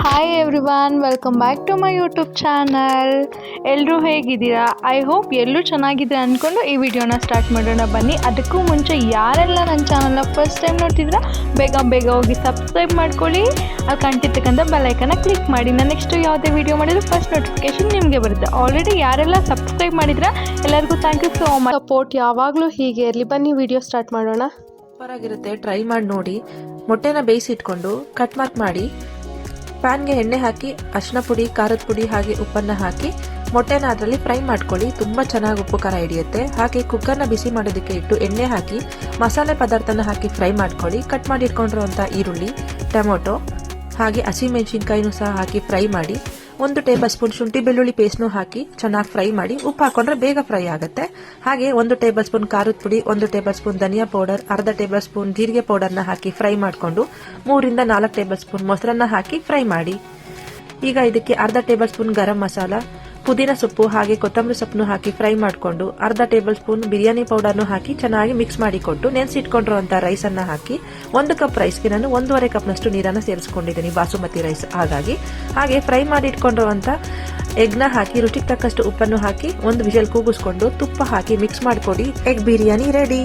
Hi everyone, welcome back to my YouTube channel. ಎಲ್ಲರೂ ಹೇಗಿದ್ದೀರಾ? I hope ಎಲ್ಲರೂ ಚೆನ್ನಾಗಿದ್ದೀರಾ ಅಂದ್ಕೊಂಡು ಈ ವಿಡಿಯೋನ ಸ್ಟಾರ್ಟ್ ಮಾಡೋಣ ಬನ್ನಿ. ಅದಕ್ಕೂ ಮುಂಚೆ ಯಾರೆಲ್ಲ ನನ್ನ ಚಾನಲ್ನ ಫಸ್ಟ್ ಟೈಮ್ ನೋಡ್ತಿದ್ದೀರಾ ಬೇಗ ಹೋಗಿ ಸಬ್ಸ್ಕ್ರೈಬ್ ಮಾಡ್ಕೊಳ್ಳಿ. ಅಲ್ಲಿ ಕಾಣ್ತಿರ್ತಕ್ಕಂಥ ಬೆಲ್ಲೈಕನ್ನ ಕ್ಲಿಕ್ ಮಾಡಿ. ನಾನು ನೆಕ್ಸ್ಟ್ ಯಾವುದೇ ವಿಡಿಯೋ ಮಾಡಿದ್ರು ಫಸ್ಟ್ ನೋಟಿಫಿಕೇಶನ್ ನಿಮಗೆ ಬರುತ್ತೆ. ಆಲ್ರೆಡಿ ಯಾರೆಲ್ಲ ಸಬ್ಸ್ಕ್ರೈಬ್ ಮಾಡಿದ್ರೆ ಎಲ್ಲರಿಗೂ thank you so much. Support ಯಾವಾಗಲೂ ಹೀಗೆ ಇರಲಿ. ಬನ್ನಿ ವಿಡಿಯೋ ಸ್ಟಾರ್ಟ್ ಮಾಡೋಣ. ಸೂಪರ್ ಆಗಿರುತ್ತೆ, ಟ್ರೈ ಮಾಡಿ ನೋಡಿ. ಮೊಟ್ಟೆನ ಬೇಯಿಸಿಟ್ಕೊಂಡು ಕಟ್ ಮಾಡಿ ಪ್ಯಾನ್ಗೆ ಎಣ್ಣೆ ಹಾಕಿ ಅರಿಶಿನ ಪುಡಿ, ಖಾರದ ಪುಡಿ ಹಾಗೆ ಉಪ್ಪನ್ನ ಹಾಕಿ ಮೊಟ್ಟೆನ ಅದರಲ್ಲಿ ಫ್ರೈ ಮಾಡ್ಕೊಳ್ಳಿ. ತುಂಬ ಚೆನ್ನಾಗಿ ಉಪ್ಪು ಖಾರ ಹಿಡಿಯುತ್ತೆ. ಹಾಗೆ ಕುಕ್ಕರ್ನ ಬಿಸಿ ಮಾಡೋದಕ್ಕೆ ಇಟ್ಟು ಎಣ್ಣೆ ಹಾಕಿ ಮಸಾಲೆ ಪದಾರ್ಥನ ಹಾಕಿ ಫ್ರೈ ಮಾಡ್ಕೊಳ್ಳಿ. ಕಟ್ ಮಾಡಿ ಇಟ್ಕೊಂಡಿರುವಂಥ ಈರುಳ್ಳಿ, ಟೊಮೊಟೊ ಹಾಗೆ ಹಸಿಮೆಣಸಿನ್ಕಾಯಿನೂ ಸಹ ಹಾಕಿ ಫ್ರೈ ಮಾಡಿ 1 ಟೇಬಲ್ ಸ್ಪೂನ್ ಶುಂಠಿ ಬೆಳ್ಳುಳ್ಳಿ ಪೇಸ್ಟ್ನು ಹಾಕಿ ಚೆನ್ನಾಗಿ ಫ್ರೈ ಮಾಡಿ. ಉಪ್ಪು ಹಾಕೊಂಡ್ರೆ ಬೇಗ ಫ್ರೈ ಆಗುತ್ತೆ. ಹಾಗೆ 1 ಟೇಬಲ್ ಸ್ಪೂನ್ ಖಾರದ ಪುಡಿ, 1 ಟೇಬಲ್ ಸ್ಪೂನ್ ಧನಿಯಾ ಪೌಡರ್, ಅರ್ಧ ಟೇಬಲ್ ಸ್ಪೂನ್ ಜೀರಿಗೆ ಪೌಡರ್ನ ಹಾಕಿ ಫ್ರೈ ಮಾಡಿಕೊಂಡು 3 ರಿಂದ 4 ಟೇಬಲ್ ಸ್ಪೂನ್ ಮೊಸರನ್ನ ಹಾಕಿ ಫ್ರೈ ಮಾಡಿ. ಈಗ ಇದಕ್ಕೆ ಅರ್ಧ ಟೇಬಲ್ ಸ್ಪೂನ್ ಗರಂ ಮಸಾಲ, ಪುದೀನ ಸೊಪ್ಪು ಹಾಗೆ ಕೊತ್ತಂಬರಿ ಸೊಪ್ಪನ್ನು ಹಾಕಿ ಫ್ರೈ ಮಾಡಿಕೊಂಡು ಅರ್ಧ ಟೇಬಲ್ ಸ್ಪೂನ್ ಬಿರಿಯಾನಿ ಪೌಡರ್ನು ಹಾಕಿ ಚೆನ್ನಾಗಿ ಮಿಕ್ಸ್ ಮಾಡಿಕೊಟ್ಟು ನೆನೆಸಿಟ್ಕೊಂಡಿರುವಂಥ ರೈಸನ್ನು ಹಾಕಿ 1 ಕಪ್ ರೈಸ್ಗೆ ನಾನು 1.5 ಕಪ್ನಷ್ಟು ನೀರನ್ನು ಸೇರಿಸ್ಕೊಂಡಿದ್ದೀನಿ, ಬಾಸುಮತಿ ರೈಸ್ ಹಾಗಾಗಿ. ಹಾಗೆ ಫ್ರೈ ಮಾಡಿ ಇಟ್ಕೊಂಡಿರುವಂಥ ಎಗ್ನ ಹಾಕಿ ರುಚಿಗೆ ತಕ್ಕಷ್ಟು ಉಪ್ಪನ್ನು ಹಾಕಿ 1 ವಿಷಲ್ ಕೂಗಿಸ್ಕೊಂಡು ತುಪ್ಪ ಹಾಕಿ ಮಿಕ್ಸ್ ಮಾಡಿಕೊಡಿ. Egg biryani ready.